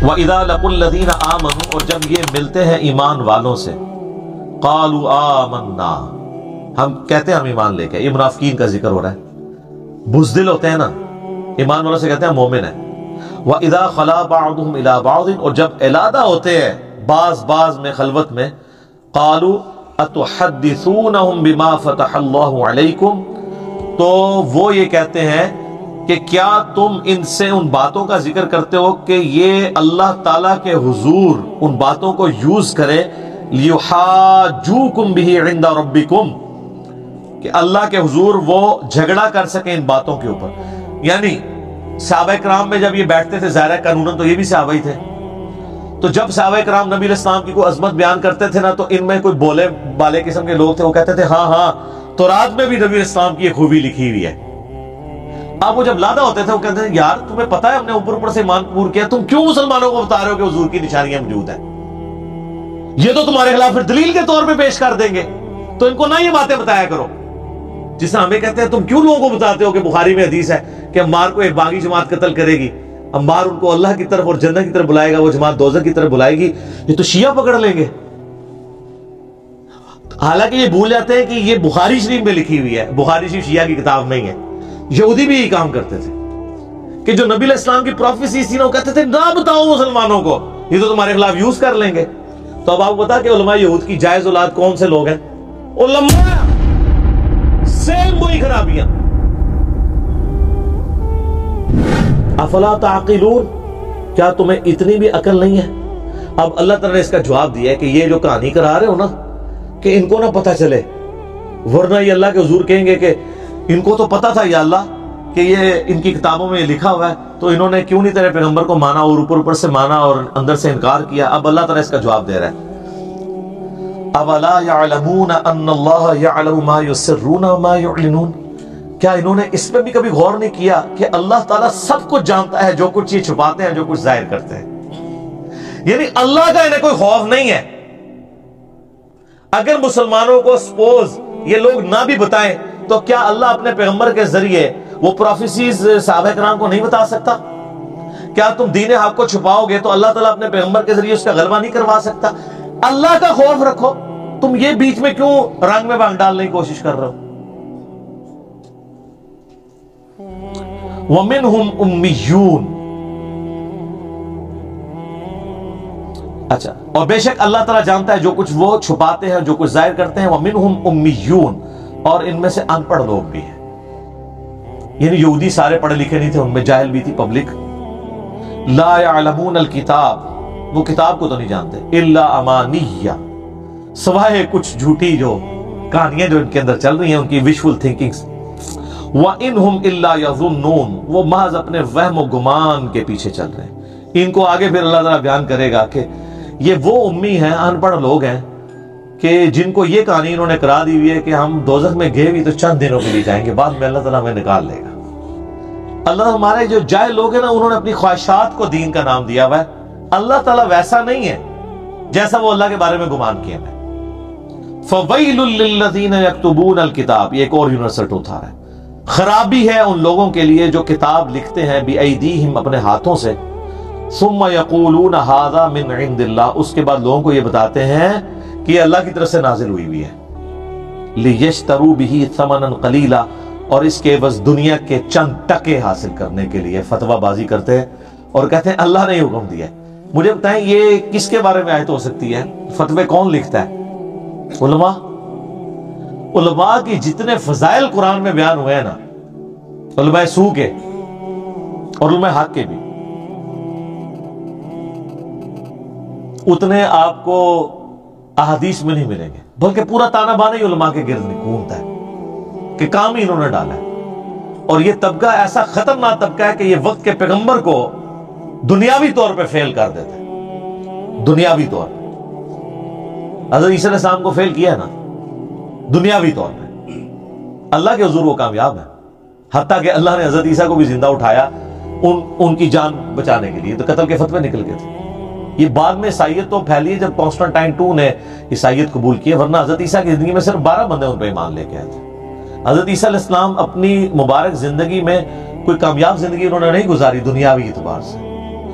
وَإِذَا لَقُوا الَّذِينَ آمَنُوا، اور جب یہ ملتے ہیں ایمان والوں سے، قَالُوا آمَنَّا، ہم کہتے ہیں ہم ایمان لے کے، یہ منافقین کا ذکر ہو رہا ہے، بزدل ہوتے ہیں نا، ایمان والوں سے کہتے ہیں مومن ہیں۔ وَإِذَا خَلَا بَعْضُهُمْ إِلَىٰ بَعْضٍ، اور جب علادہ ہوتے ہیں بعض میں خلوت میں، قَالُوا أَتُحَدِّثُونَهُمْ بِمَا فَتَحَ اللَّهُ عَلَيْكُمْ، تو وہ یہ کہتے ہیں کہ کیا تم ان سے ان باتوں کا ذکر کرتے ہو کہ یہ اللہ تعالیٰ کے حضور ان باتوں کو یوز کرے، لِيُحَاجُّوكُمْ بِهِ عِنْدَ رَبِّكُمْ، کہ اللہ کے حضور وہ جھگڑا کر سکیں ان باتوں کے اوپر۔ یعنی صحابہ کرام میں جب یہ بیٹھتے تھے، ظاہر ہے قانوناً تو یہ بھی صحابہ ہی تھے، تو جب صحابہ کرام نبی علیہ السلام کی کوئی عظمت بیان کرتے تھے نا، تو ان میں کوئی بولے بالے قسم کے لوگ تھے، وہ کہتے تھے ہاں تورات میں بھی نبی علیہ السلام کی یہ خوبی لکھی ہوئی ہے۔ اب وہ جب لادہ ہوتے تھے وہ کہتے ہیں یار تمہیں پتا ہے ہم نے اوپر سے ایمان قبول کیا، تم کیوں مسلمانوں کو بتا رہے ہو کہ حضور کی نشانیاں موجود ہیں؟ یہ تو تمہارے خلاف پھر دلیل کے طور پہ پیش کر دیں گے، تو ان کو نہ یہ باتیں بتایا کرو۔ جس طرح ہمیں کہتے ہیں تم کیوں لوگوں کو بتاتے ہو کہ بخاری میں حدیث ہے کہ عمار کو ایک باغی جماعت قتل کرے گی، عمار ان کو اللہ کی طرف اور جنت کی طرف بلائے گا، وہ جماعت دوزخ کی طرف بلائے گی، یہ تو شیعہ پکڑ لیں گے۔ حالانکہ یہ بھول جاتے ہیں کہ یہ بخاری شریف میں لکھی ہوئی ہے، بخاری شریف شیعہ کی کتاب نہیں ہے۔ یہودی بھی یہی کام کرتے تھے کہ جو نبی علیہ السلام کی پروفیسی تھی نا، وہ کہتے تھے نہ بتاؤ مسلمانوں کو، یہ تو تمہارے خلاف یوز کر لیں گے۔ تو اب آپ کو پتا کہ علماء یہود کی جائز اولاد کون سے لوگ ہیں؟ علماء، سیم وہی خرابیاں۔ افلا تعقلون، کیا تمہیں اتنی بھی عقل نہیں ہے؟ اب اللہ تعالیٰ نے اس کا جواب دیا ہے کہ یہ جو کہانی کرا رہے ہو نا، کہ ان کو نہ پتہ چلے، ورنہ یہ اللہ کے حضور کہیں گے کہ ان کو تو پتا تھا یا اللہ کہ یہ ان کی کتابوں میں یہ لکھا ہوا ہے، تو انہوں نے کیوں نہیں تیرے پیغمبر کو مانا اور اوپر سے مانا اور اندر سے انکار کیا۔ اب اللہ تعالیٰ اس کا جواب دے رہا ہے، اولا یعلمون ان اللہ یعلم ما یسرون وما یعلنون، کیا انہوں نے اس پہ بھی کبھی غور نہیں کیا کہ اللہ تعالیٰ سب کچھ جانتا ہے، جو کچھ یہ چھپاتے ہیں، جو کچھ ظاہر کرتے ہیں۔ یعنی اللہ کا انہیں کوئی خوف نہیں ہے۔ اگر مسلمانوں کو سپوز یہ لوگ نہ بھی بتائیں تو کیا اللہ اپنے پیغمبر کے ذریعے وہ پروفیسیز صحابہ کرام کو نہیں بتا سکتا؟ کیا تم دین حق کو چھپاؤ گے تو اللہ تعالیٰ اپنے پیغمبر کے ذریعے اس کا غلبہ نہیں کروا سکتا؟ اللہ کا خوف رکھو، تم یہ بیچ میں کیوں رنگ میں بانگ ڈالنے کی کوشش کر رہے ہو؟ وَمِنْهُمْ أُمِّيُّونَ، اچھا، اور بے شک اللہ تعالیٰ جانتا ہے جو کچھ وہ چھپاتے ہیں، جو کچھ ظاہر کرتے ہیں۔ وَمِنْهُمْ أُمِّيُّونَ، اور ان میں سے ان پڑھ لوگ بھی ہیں، یعنی یہودی سارے پڑھے لکھے نہیں تھے، ان میں جاہل بھی تھی پبلک۔ لا يعلمون الکتاب، وہ کتاب کو تو نہیں جانتے، الا امانیہ، سوائے کچھ جھوٹی جو کہانیاں جو ان کے اندر چل رہی ہیں، ان کی وشفل تھنکنگز۔ وَإِنْهُمْ إِلَّا يَظُنُّونَ، وہ محض اپنے وہم و گمان کے پیچھے چل رہے ہیں۔ ان کو آگے پھر اللہ تعالیٰ بیان کرے گا کہ یہ وہ امی ہیں، ان پڑھ لوگ ہیں کہ جن کو یہ کہانی انہوں نے کرا دی ہوئی ہے کہ ہم دوزخ میں گئے بھی تو چند دنوں کے لیے جائیں گے، بعد میں اللہ تعالیٰ ہمیں نکال لے گا۔ اللہ ہمارے جو جاہل لوگ ہیں نا، انہوں نے اپنی خواہشات کو دین کا نام دیا ہوا ہے۔ اللہ تعالیٰ ویسا نہیں ہے جیسا وہ اللہ کے بارے میں گمان کیا ہے۔ فَوَيْلٌ لِّلَّذِينَ يَكْتُبُونَ الْكِتَابَ، یہ ایک اور یونیورسل ٹروتھ آ رہا ہے، خرابی ہے ان لوگوں کے لیے جو کتاب لکھتے ہیں بِأَيْدِيهِمْ، اپنے ہاتھوں سے، ثُمَّ يَقُولُونَ هَذَا مِنْ عِنْدِ اللَّهِ، اس کے بعد لوگوں کو یہ بتاتے ہیں کہ یہ اللہ کی طرف سے نازل ہوئی ہوئی ہے، لِيَشْتَرُوا بِهِ ثَمَنًا قَلِيلًا، اور اس کے بس دنیا کے چند ٹکے حاصل کرنے کے لیے فتویٰ بازی کرتے ہیں اور کہتے ہیں اللہ نے حکم دیا ہے۔ مجھے بتائیں یہ کس کے بارے میں آیت ہو سکتی ہے؟ فتوے کون لکھتا ہے؟ علماء۔ علماء کی جتنے فضائل قرآن میں بیان ہوئے ہیں نا، علماء سو کے اور علماء حق کے بھی، اتنے آپ کو احادیث میں نہیں ملیں گے، بلکہ پورا تانا بانا ہی علماء کے گرد گھومتا ہے کہ کام ہی انہوں نے ڈالا ہے۔ اور یہ طبقہ ایسا خطرناک طبقہ ہے کہ یہ وقت کے پیغمبر کو دنیاوی طور پہ فیل کر دیتا ہے، دنیاوی طور پہ۔ حضرت عیسیٰ علیہ السلام کو فیل کیا ہے نا دنیاوی طور پہ، اللہ کے حضور وہ کامیاب ہے، حتیٰ کہ اللہ نے حضرت عیسیٰ کو بھی زندہ اٹھایا ان کی جان بچانے کے لیے، تو قتل کے فتوے نکل گئے تھے۔ یہ بعد میں عیسائیت تو پھیلی ہے جب کانسٹنٹائن II نے عیسائیت قبول کی، ورنہ حضرت عیسیٰ کی زندگی میں صرف 12 بندے ان پہ ایمان لے کے آئے تھے۔ حضرت عیسیٰ علیہ السلام اپنی مبارک زندگی میں کوئی کامیاب زندگی انہوں نے نہیں گزاری دنیاوی اعتبار سے،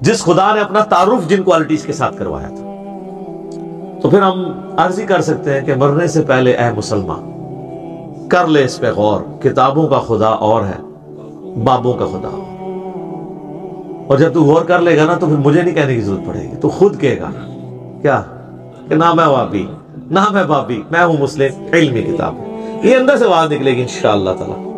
جس خدا نے اپنا تعارف جن کوالٹیز کے ساتھ کروایا تھا. تو پھر ہم عرض ہی کر سکتے ہیں کہ مرنے سے پہلے اے مسلمان کر لے اس پہ غور. کتابوں کا خدا اور ہے، بابوں کا خدا اور. اور جب تو غور کر لے گا نا تو پھر مجھے نہیں کہنے کی ضرورت پڑے گی، تو خود کہے گا کیا کہ نہ میں وابی نہ میں بابی، میں ہوں مسلم، علمی کتاب. یہ اندر سے بات نکلے گی انشاءاللہ تعالی.